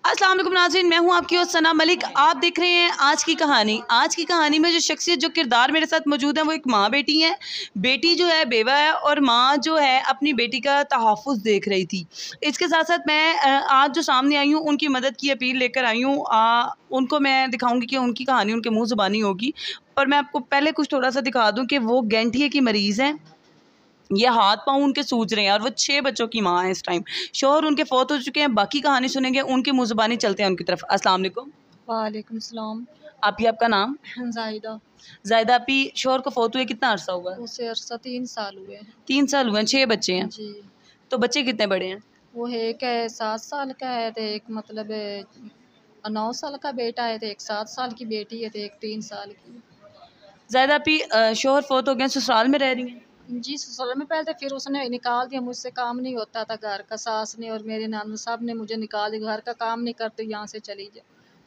अस्सलाम वालेकुम नाज़रीन, मैं हूं आपकी होस्ट सना मलिक। आप देख रहे हैं आज की कहानी। आज की कहानी में जो शख्सियत, जो किरदार मेरे साथ मौजूद है वो एक माँ बेटी हैं। बेटी जो है बेवा है और माँ जो है अपनी बेटी का तहफ़्फ़ुज़ देख रही थी। इसके साथ साथ मैं आज जो सामने आई हूँ उनकी मदद की अपील लेकर आई हूँ। उनको मैं दिखाऊँगी कि उनकी कहानी उनके मुँह ज़ुबानी होगी। पर मैं आपको पहले कुछ थोड़ा सा दिखा दूँ कि वो गैंठिए की मरीज़ हैं। ये हाथ पाँव उनके सूज रहे हैं और वो 6 बच्चों की माँ है इस टाइम। शौहर उनके फ़ौत हो चुके हैं। बाकी कहानी सुनेंगे, उनकी मुँह ज़ुबानी चलते हैं उनकी तरफ। अस्सलाम वालेकुम। वालेकुम सलाम। आपी आपका नाम? ज़ाहिदा। ज़ाहिदा आपी, शौहर को फ़ौत हुए कितना अरसा हुआ है? उसे अरसा 3 साल हुए हैं। 3 साल हुए हैं, 6 बच्चे हैं। जी। तो बच्चे कितने बड़े हैं? वो है एक है 7 साल का है, तो एक मतलब 9 साल का बेटा है, तो एक 7 साल की बेटी है, तो एक 3 साल की। ज़ाहिदा आपी, शौहर फ़ौत हो गए हैं, ससुराल में रह रही हैं? जी, ससुराल में पहले तो फिर उसने निकाल दिया, मुझसे काम नहीं होता था घर का। सास ने और मेरे नाना साहब ने मुझे निकाल दिया, घर का काम नहीं करते, यहाँ से चली जा।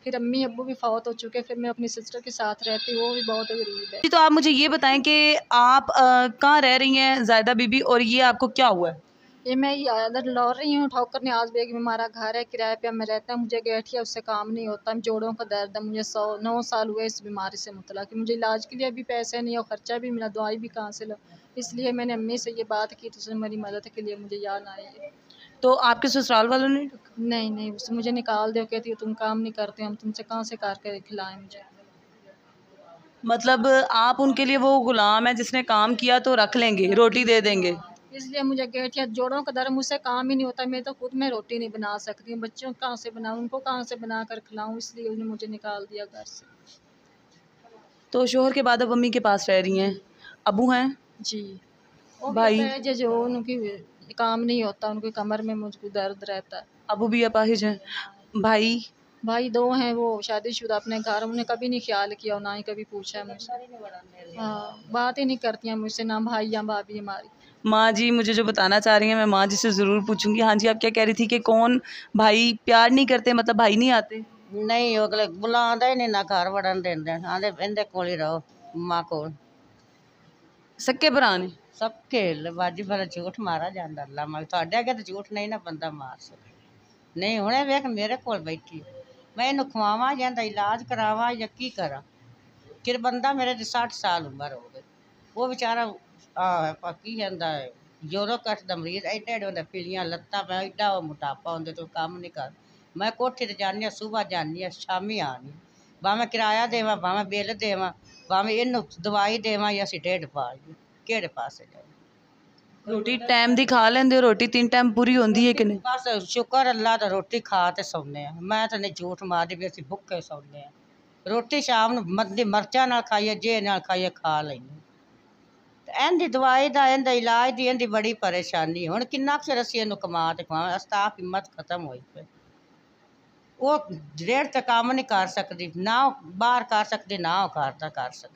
फिर अम्मी अब्बू भी फ़ौत हो चुके, फिर मैं अपनी सिस्टर के साथ रहती हूँ, वो भी बहुत गरीब है। जी, तो आप मुझे ये बताएँ कि आप कहाँ रह रही हैं ज़ाहिदा बीबी, और ये आपको क्या हुआ है? ये मैं इधर लौट रही हूँ ठोकर न्याज़ बेग में, हमारा घर है, किराए पे मैं रहता है। मुझे गठिया उससे काम नहीं होता, जोड़ों का दर्द है, मुझे 9 साल हुए इस बीमारी से मुतला कि मुझे इलाज के लिए भी पैसे नहीं और ख़र्चा भी मिला, दवाई भी कहाँ से लो। इसलिए मैंने अम्मी से ये बात की तो उसने मेरी मदद के लिए मुझे यहाँ लाई है। तो आपके ससुराल वालों ने? नहीं, नहीं, उसने मुझे निकाल दो, कहती है तुम काम नहीं करते, हम तुमसे कहाँ से करके खिलाएँ मुझे। मतलब आप उनके लिए वो गुलाम है जिसने काम किया तो रख लेंगे, रोटी दे देंगे। इसलिए मुझे गठिया जोड़ों का दर्द, मुझसे काम ही नहीं होता। मैं तो खुद में रोटी नहीं बना सकती हूँ, बच्चों को कहाँ से बनाऊँ, उनको कहाँ से बना कर खिलाऊँ, इसलिए उन्होंने मुझे निकाल दिया घर से। तो शौहर के बाद अब अम्मी के पास रह रही हैं। अबू हैं? जी। वो भी भाई? अपाहिज है, जो उनकी काम नहीं होता, उनकी कमर में मुझको दर्द रहता है। अबू भी अपाहिज हैं। भाई? भाई 2 हैं, वो शादीशुदा अपने घर, उन्हें कभी नहीं ख्याल किया और ना ही कभी पूछा है मुझसे। हाँ, बात ही नहीं करती हैं मुझसे, ना भाई या भाभी हमारी। माँ जी मुझे जो बताना चाह रही हैं, मैं माँ जी से ज़रूर पूछूंगी। हाँ जी, आप क्या कह रही थी कि कौन भाई प्यार नहीं करते, मतलब भाई नहीं आते? नहीं अगले बुलांदा ही नहीं ना घर वड़न देंदे आंदे इहदे कोल ही रहो मां कोल सक्के भरा ने? सबके बाजी भला झूठ मारा जांदा अल्लाह मैं ਤੁਹਾਡੇ ਅੱਗੇ ਤਾਂ झूठ नहीं ना बंदा मार सकता नहीं हुणे ਵੇਖ ਮੇਰੇ ਕੋਲ ਬੈਠੀ मैं ਇਹਨੂੰ ਖਵਾਵਾਂ ਜਾਂਦਾ इलाज करावां या की करा कि बंदा मेरे 60 साल उम्र हो गई वो बेचारा पक्की ਜਾਂਦਾ है जोरों कट दा मरीज एडे एडे होंदे पीलियां लत्तां पे एडा मोटापा होंदे तो काम नहीं कर मैं कोठे ते जानी सुबह जानी शामी आनी भावें किराया देवां भावें बिल देवां भावें इनू दवाई देवां या असीं ढिड पा लईए केड़े पासे जाए रोटी टाइम दी खा लेंदे हो? रोटी 3 टाइम पूरी होंदी है कि नहीं? बस शुक्र अल्लाह दा रोटी खा ते सौने मैं तो नहीं झूठ मारदी भी असीं भुक्खे सौने रोटी शाम नूं मर्दी मरचां नाल खाइए जे नाल खाइए खा लैंदे इहदी दवाई दा इहदा इलाज दी इहदी बड़ी परेशानी हुण किन्ना कुर असीं इहनूं कमा ते खवावां अस्ताप हिम्मत खत्म होई पई वो डेढ़ ते काम नहीं कर सकदी ना बाहर कर सकदी ना घर दा कर सकदी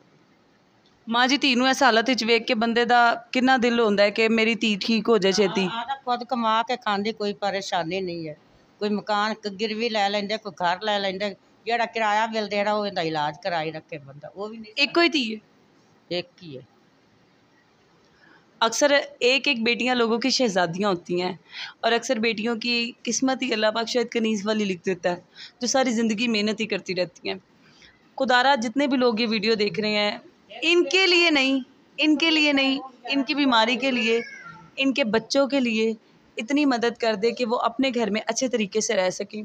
माँ जी, धी नूं इस हालत विच वेख के बंदे दा किन्ना दिल होंदा है कि मेरी धी ठीक हो जाए छेती। आदा खुद कमा के खांदी कोई परेशानी नहीं है कोई मकान गिरवी लै लैंदे कोई घर लै लैंदे जेड़ा किराया बिल देना वो इहदा इलाज कराई रखे बंदा वो भी नहीं एको ही धी है? एक ही है अक्सर एक एक बेटियां लोगों की शहजादियां होती हैं और अक्सर बेटियों की किस्मत ही अल्लाह पाक शायद कनीज़ वाली लिख देता है, जो सारी ज़िंदगी मेहनत ही करती रहती हैं। खुदारा जितने भी लोग ये वीडियो देख रहे हैं, इनके लिए नहीं, इनके लिए नहीं, इनकी बीमारी के लिए, इनके बच्चों के लिए इतनी मदद कर दे कि वो अपने घर में अच्छे तरीके से रह सकें।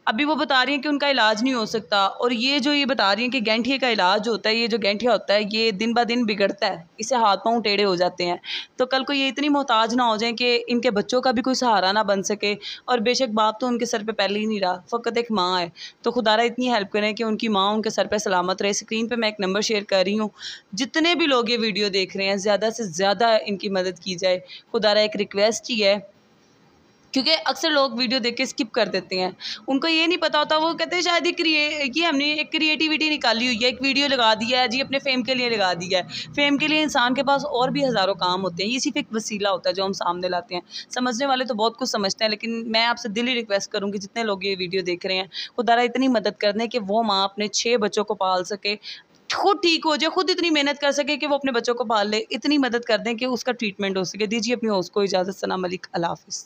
अभी वो बता रही हैं कि उनका इलाज नहीं हो सकता, और ये बता रही हैं कि गैंठिए का इलाज होता है, ये जो गैंठिया होता है ये दिन ब दिन बिगड़ता है, इससे हाथ पाँव टेढ़े हो जाते हैं। तो कल को ये इतनी मोहताज ना हो जाएं कि इनके बच्चों का भी कोई सहारा ना बन सके। और बेशक बाप तो उनके सर पे पहले ही नहीं रहा, फ़कत एक माँ है। तो खुदारा इतनी हेल्प करें कि उनकी माँ उनके सर पे सलामत रहे। स्क्रीन पे मैं एक नंबर शेयर कर रही हूँ, जितने भी लोग ये वीडियो देख रहे हैं ज़्यादा से ज़्यादा इनकी मदद की जाए। खुदारा एक रिक्वेस्ट ही है, क्योंकि अक्सर लोग वीडियो देख के स्किप कर देते हैं, उनको ये नहीं पता होता, वो कहते हैं शायद ये हमने एक क्रिएटिविटी निकाली हुई है, एक वीडियो लगा दिया है जी, अपने फेम के लिए लगा दिया है। फेम के लिए इंसान के पास और भी हज़ारों काम होते हैं, ये सिर्फ एक वसीला होता है जो हम सामने लाते हैं। समझने वाले तो बहुत कुछ समझते हैं, लेकिन मैं आपसे दिली रिक्वेस्ट करूँगी जितने लोग ये वीडियो देख रहे हैं, खुदारा इतनी मदद कर दें कि वो माँ अपने 6 बच्चों को पाल सके, खुद ठीक हो जाए, खुद इतनी मेहनत कर सके कि वो अपने बच्चों को पाल ले, इतनी मदद कर दें कि उसका ट्रीटमेंट हो सके। दीजिए अपनी होस्ट को इजाज़त। सना मलिक, अल्लाह हाफ़िज़।